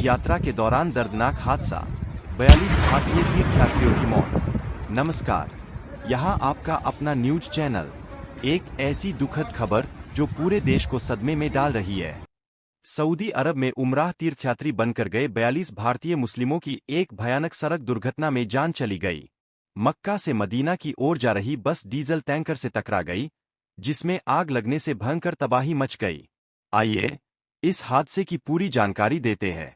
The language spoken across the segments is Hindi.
यात्रा के दौरान दर्दनाक हादसा, 42 भारतीय तीर्थयात्रियों की मौत। नमस्कार, यहाँ आपका अपना न्यूज चैनल। एक ऐसी दुखद खबर जो पूरे देश को सदमे में डाल रही है। सऊदी अरब में उमराह तीर्थयात्री बनकर गए 42 भारतीय मुस्लिमों की एक भयानक सड़क दुर्घटना में जान चली गई। मक्का से मदीना की ओर जा रही बस डीजल टैंकर से टकरा गई, जिसमें आग लगने से भयंकर तबाही मच गई। आइए इस हादसे की पूरी जानकारी देते हैं।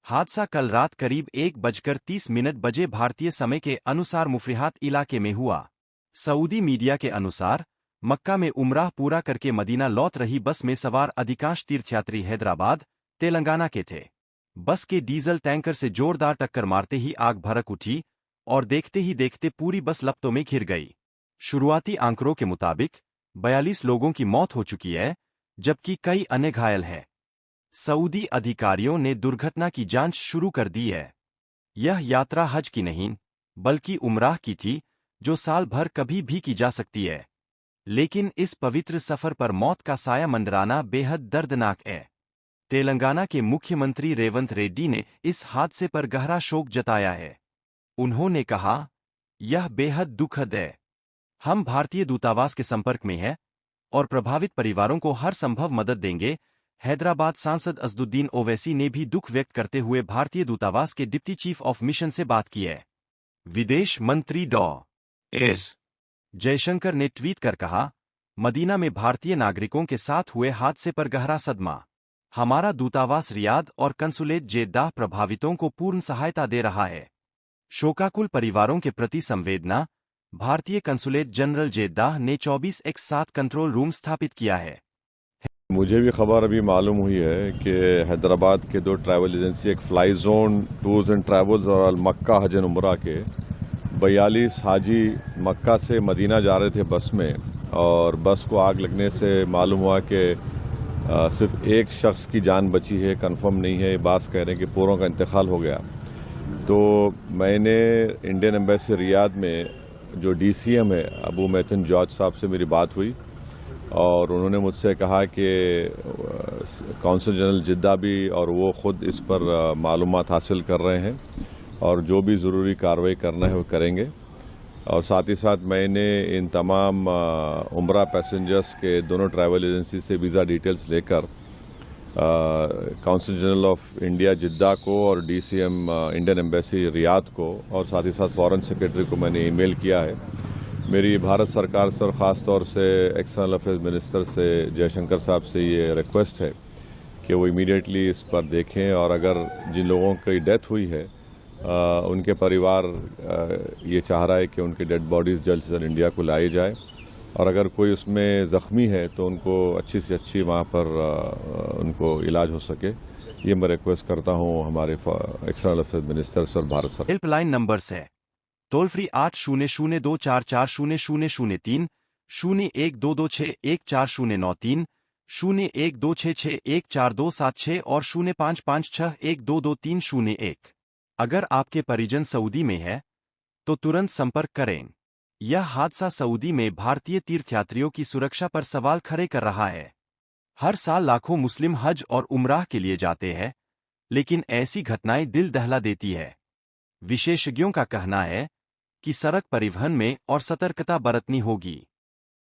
हादसा कल रात करीब 1:30 बजे भारतीय समय के अनुसार मुफरिहात इलाके में हुआ। सऊदी मीडिया के अनुसार मक्का में उमराह पूरा करके मदीना लौट रही बस में सवार अधिकांश तीर्थयात्री हैदराबाद, तेलंगाना के थे। बस के डीजल टैंकर से जोरदार टक्कर मारते ही आग भड़क उठी और देखते ही देखते पूरी बस लपटों में घिर गई। शुरुआती आंकड़ों के मुताबिक 42 लोगों की मौत हो चुकी है, जबकि कई अन्य घायल हैं। सऊदी अधिकारियों ने दुर्घटना की जांच शुरू कर दी है। यह यात्रा हज की नहीं, बल्कि उमराह की थी, जो साल भर कभी भी की जा सकती है। लेकिन इस पवित्र सफर पर मौत का साया मंडराना बेहद दर्दनाक है। तेलंगाना के मुख्यमंत्री रेवंत रेड्डी ने इस हादसे पर गहरा शोक जताया है। उन्होंने कहा, यह बेहद दुखद है। हम भारतीय दूतावास के संपर्क में हैं और प्रभावित परिवारों को हर संभव मदद देंगे। हैदराबाद सांसद असदुद्दीन ओवैसी ने भी दुख व्यक्त करते हुए भारतीय दूतावास के डिप्टी चीफ ऑफ मिशन से बात की है। विदेश मंत्री डॉ.एस. जयशंकर ने ट्वीट कर कहा, मदीना में भारतीय नागरिकों के साथ हुए हादसे पर गहरा सदमा। हमारा दूतावास रियाद और कंसुलेट जेद्दाह प्रभावितों को पूर्ण सहायता दे रहा है। शोकाकुल परिवारों के प्रति संवेदना। भारतीय कंसुलेट जनरल जेद्दाह ने 24/7 कंट्रोल रूम स्थापित किया है। मुझे भी खबर अभी मालूम हुई है कि हैदराबाद के 2 ट्रैवल एजेंसी, एक fly zone tours and travels और मक्का हज एंड उमरा के 42 हाजी मक्का से मदीना जा रहे थे बस में, और बस को आग लगने से मालूम हुआ कि सिर्फ एक शख्स की जान बची है। कंफर्म नहीं है, ये बात कह रहे हैं कि पूरों का इंतकाल हो गया। तो मैंने इंडियन एम्बेसी रियाद में जो DCM है अबू मैथन जॉर्ज साहब से मेरी बात हुई, और उन्होंने मुझसे कहा कि कौंसल जनरल जिद्दा भी और वो ख़ुद इस पर मालूमात हासिल कर रहे हैं और जो भी ज़रूरी कार्रवाई करना है वो करेंगे। और साथ ही साथ मैंने इन तमाम उमरा पैसेंजर्स के दोनों ट्रैवल एजेंसी से वीज़ा डिटेल्स लेकर कौंसल जनरल ऑफ इंडिया जिद्दा को और DCM इंडियन एम्बेसी रियाद को और साथ ही साथ फॉरेन सेक्रेटरी को मैंने ईमेल किया है। मेरी भारत सरकार से और ख़ास तौर से एक्सटर्नल अफेयर्स मिनिस्टर से जयशंकर साहब से ये रिक्वेस्ट है कि वो इमीडिएटली इस पर देखें, और अगर जिन लोगों की डेथ हुई है उनके परिवार ये चाह रहा है कि उनकी डेड बॉडीज़ जल्द से जल्द इंडिया को लाई जाए, और अगर कोई उसमें ज़ख्मी है तो उनको अच्छी से अच्छी वहाँ पर उनको इलाज हो सके। ये मैं रिक्वेस्ट करता हूँ हमारे एक्सटर्नल अफेयर्स मिनिस्टर से और भारत सरकार। हेल्पलाइन नंबर्स है टोल फ्री 800244003, 0122614093, 0126614276 और 0556122301। अगर आपके परिजन सऊदी में है तो तुरंत संपर्क करें। यह हादसा सऊदी में भारतीय तीर्थयात्रियों की सुरक्षा पर सवाल खड़े कर रहा है। हर साल लाखों मुस्लिम हज और उमराह के लिए जाते हैं, लेकिन ऐसी घटनाएं दिल दहला देती है। विशेषज्ञों का कहना है कि सड़क परिवहन में और सतर्कता बरतनी होगी।